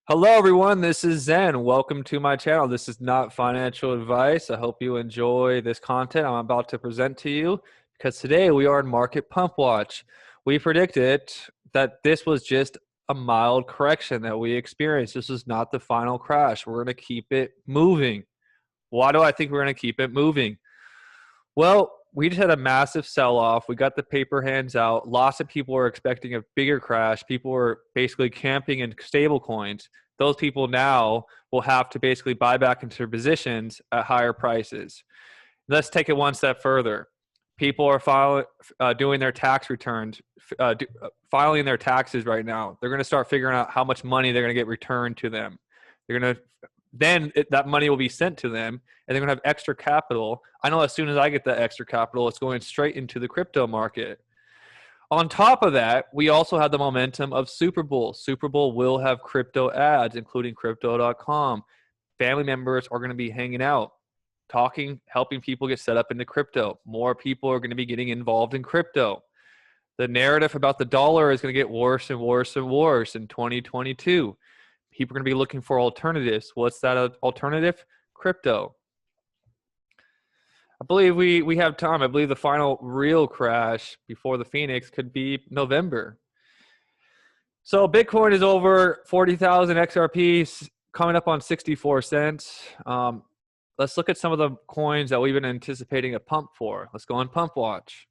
Hello, everyone. This is Zen. Welcome to my channel. This is not financial advice. I hope you enjoy this content I'm about to present to you because today we are in Market Pump Watch. We predicted that this was just a mild correction that we experienced. This is not the final crash. We're going to keep it moving. Why do I think we're going to keep it moving? Well, we just had a massive sell-off. We got the paper hands out. Lots of people were expecting a bigger crash. People were basically camping in stable coins. Those people now will have to basically buy back into their positions at higher prices. Let's take it one step further. People are doing their tax returns, filing their taxes right now. They're going to start figuring out how much money they're going to get returned to them. They're going to that money will be sent to them, and they're going to have extra capital. I know as soon as I get that extra capital, it's going straight into the crypto market. On top of that, we also have the momentum of Super Bowl. Super Bowl will have crypto ads, including crypto.com. Family members are going to be hanging out, talking, helping people get set up into crypto. More people are going to be getting involved in crypto. The narrative about the dollar is going to get worse and worse and worse in 2022. People are going to be looking for alternatives. What's that alternative? Crypto. I believe we have time. I believe the final real crash before the Phoenix could be November. So Bitcoin is over 40,000 XRP, coming up on 64 cents. Let's look at some of the coins that we've been anticipating a pump for. Let's go on Pump Watch.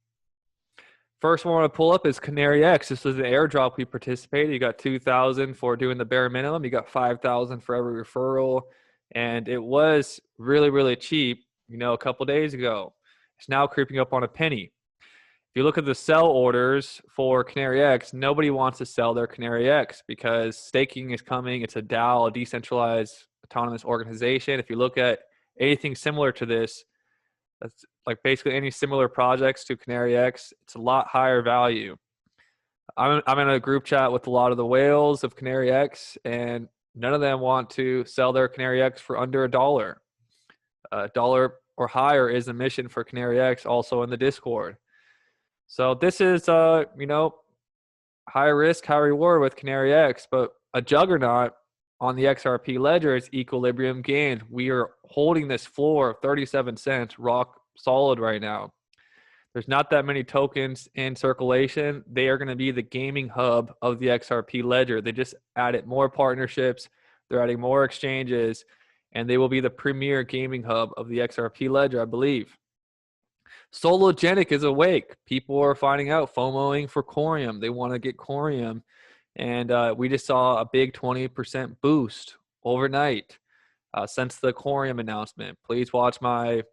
First one I want to pull up is Canary X. This was an airdrop we participated. You got 2,000 for doing the bare minimum. You got 5,000 for every referral. And it was really, really cheap, a couple days ago. It's now creeping up on a penny. If you look at the sell orders for Canary X, nobody wants to sell their Canary X because staking is coming. It's a DAO, a decentralized autonomous organization. If you look at anything similar to this, that's like basically any similar projects to Canary X, it's a lot higher value. I'm in a group chat with a lot of the whales of Canary X, and none of them want to sell their Canary X for under $1. $1 or higher is the mission for Canary X, also in the Discord. So this is, high risk, high reward with Canary X, but a juggernaut on the XRP ledger is Equilibrium Games. We are holding this floor of 37 cents rock solid right now. There's not that many tokens in circulation. They are going to be the gaming hub of the XRP ledger. They just added more partnerships. They're adding more exchanges, and they will be the premier gaming hub of the XRP ledger, I believe. Sologenic is awake. People are finding out, FOMOing for Corium. They want to get Corium. And we just saw a big 20% boost overnight since the Corium announcement. Please watch my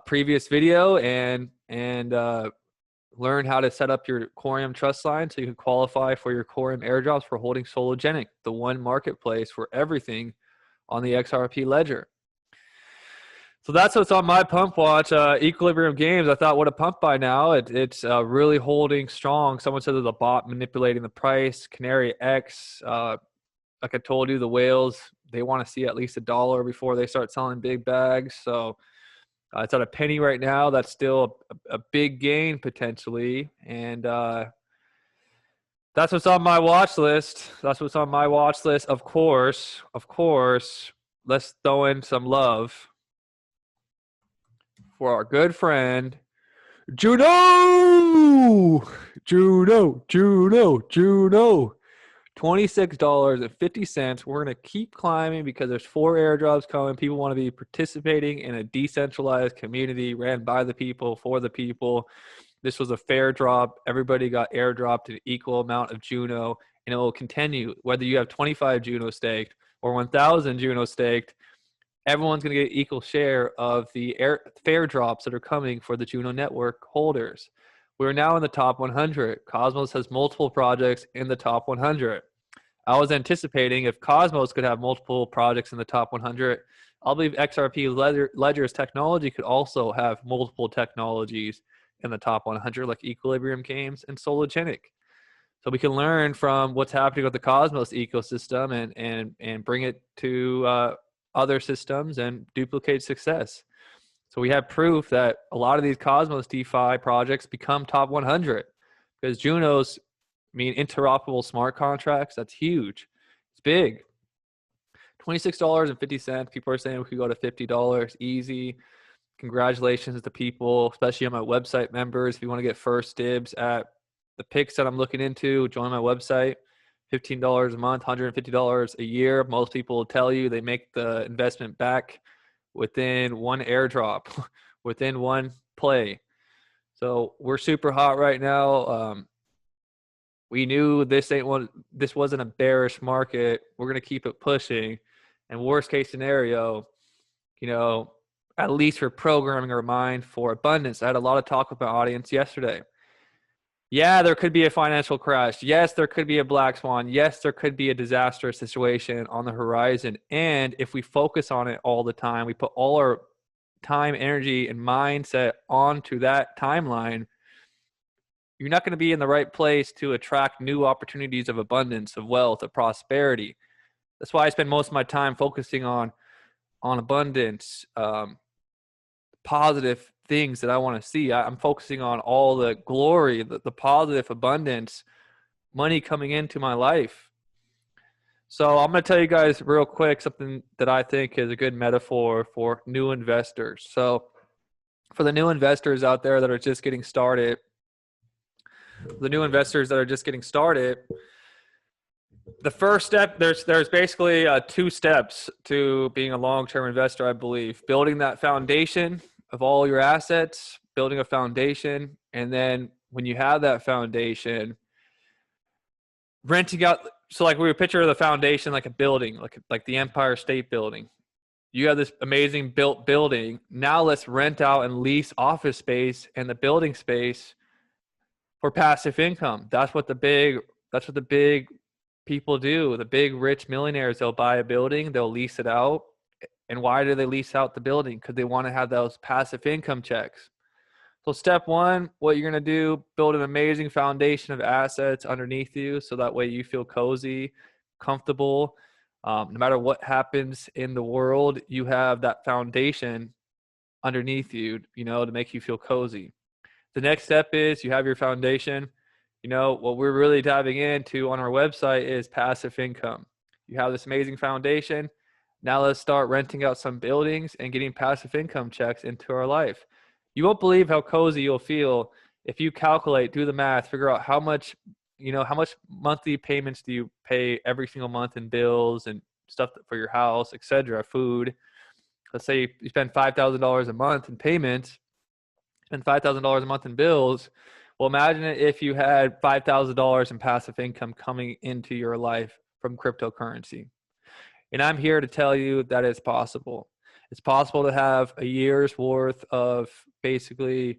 previous video and learn how to set up your Corium trust line so you can qualify for your Corium airdrops for holding Sologenic, the one marketplace for everything on the XRP ledger. So that's what's on my pump watch. Equilibrium Games, I thought, what a pump by now. It's really holding strong. Someone said there's a bot manipulating the price. Canary X, like I told you, the whales, they want to see at least $1 before they start selling big bags. So it's at a penny right now. That's still a big gain potentially. And that's what's on my watch list. That's what's on my watch list. Of course, let's throw in some love for our good friend, Juno. $26.50. We're going to keep climbing because there's 4 airdrops coming. People want to be participating in a decentralized community ran by the people, for the people. This was a fair drop. Everybody got airdropped an equal amount of Juno, and it will continue. Whether you have 25 Juno staked or 1,000 Juno staked, everyone's going to get an equal share of the fair drops that are coming for the Juno network holders. We're now in the top 100. Cosmos has multiple projects in the top 100. I was anticipating if Cosmos could have multiple projects in the top 100, I believe XRP Ledger's technology could also have multiple technologies in the top 100, like Equilibrium Games and Sologenic. So we can learn from what's happening with the Cosmos ecosystem and bring it to other systems and duplicate success. So we have proof that a lot of these Cosmos DeFi projects become top 100 because Juno's, interoperable smart contracts, that's huge. It's big. $26.50. People are saying we could go to $50 easy. Congratulations to people, especially on my website members. If you want to get first dibs at the picks that I'm looking into, join my website. $15 a month, $150 a year. Most people will tell you they make the investment back within one airdrop, within one play. So we're super hot right now. We knew this wasn't a bearish market. We're gonna keep it pushing. And worst case scenario, you know, at least we're programming our mind for abundance. I had a lot of talk with my audience yesterday. Yeah, there could be a financial crash. Yes, there could be a black swan. Yes, there could be a disastrous situation on the horizon. And if we focus on it all the time, we put all our time, energy, and mindset onto that timeline, you're not going to be in the right place to attract new opportunities of abundance, of wealth, of prosperity. That's why I spend most of my time focusing on abundance, positive things that I want to see. I'm focusing on all the glory, the positive abundance, money coming into my life. So I'm going to tell you guys real quick something that I think is a good metaphor for new investors. So for the new investors out there that are just getting started, the first step, there's basically 2 steps to being a long-term investor, I believe. Building that foundation of all your assets, building a foundation, and then when you have that foundation, renting out. So like we would picture the foundation like a building, like the Empire State Building. You have this amazing built building. Now let's rent out and lease office space and the building space for passive income. That's what the big people do. The big rich millionaires, they'll buy a building, they'll lease it out. And why do they lease out the building? Because they want to have those passive income checks. So step 1, what you're going to do, build an amazing foundation of assets underneath you so that way you feel cozy, comfortable. No matter what happens in the world, you have that foundation underneath you, to make you feel cozy. The next step is you have your foundation. What we're really diving into on our website is passive income. You have this amazing foundation. Now let's start renting out some buildings and getting passive income checks into our life. You won't believe how cozy you'll feel if you calculate, do the math, figure out how much monthly payments do you pay every single month in bills and stuff for your house, etc., food. Let's say you spend $5,000 a month in payments, spend $5,000 a month in bills. Well, imagine if you had $5,000 in passive income coming into your life from cryptocurrency. And I'm here to tell you that it's possible. It's possible to have a year's worth of basically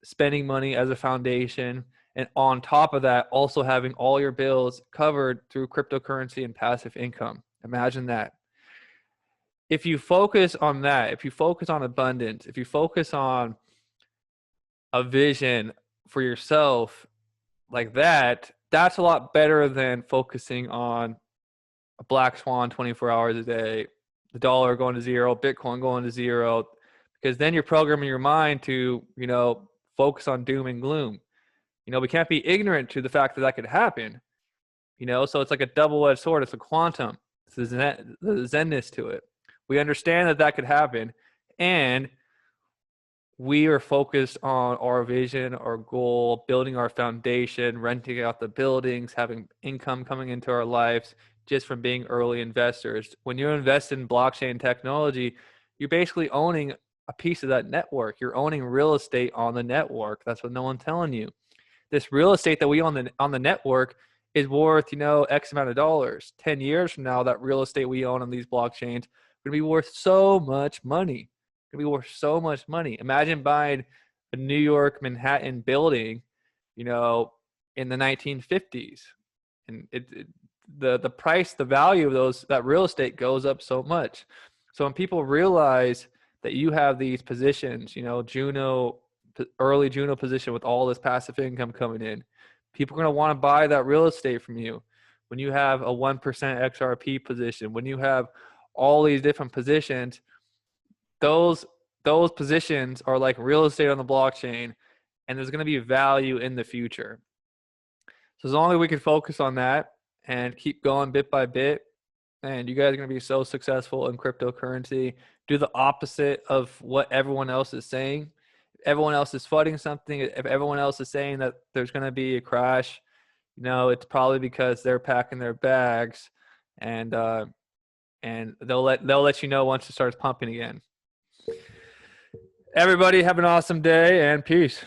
spending money as a foundation. And on top of that, also having all your bills covered through cryptocurrency and passive income. Imagine that. If you focus on that, if you focus on abundance, if you focus on a vision for yourself like that, that's a lot better than focusing on a black swan 24 hours a day, the dollar going to zero, Bitcoin going to zero, because then you're programming your mind to, focus on doom and gloom. We can't be ignorant to the fact that could happen, so it's like a double-edged sword. It's a quantum. It's the zenness to it. We understand that could happen, and we are focused on our vision, our goal, building our foundation, renting out the buildings, having income coming into our lives just from being early investors. When you invest in blockchain technology, you're basically owning a piece of that network. You're owning real estate on the network. That's what no one's telling you. This real estate that we own on the network is worth, X amount of dollars. 10 years from now, that real estate we own on these blockchains going to be worth so much money. Imagine buying a New York Manhattan building, in the 1950s, and the price, the value of that real estate goes up so much. So when people realize that you have these positions, Juno, early Juno position with all this passive income coming in, people are going to want to buy that real estate from you. When you have a 1% XRP position, when you have all these different positions, those positions are like real estate on the blockchain, and there's going to be value in the future. So as long as we can focus on that and keep going bit by bit, And you guys are going to be so successful in cryptocurrency. Do the opposite of what everyone else is saying. Everyone else is flooding something. If everyone else is saying that there's going to be a crash, you know, it's probably because they're packing their bags, and they'll let you know once it starts pumping again. Everybody have an awesome day, and peace.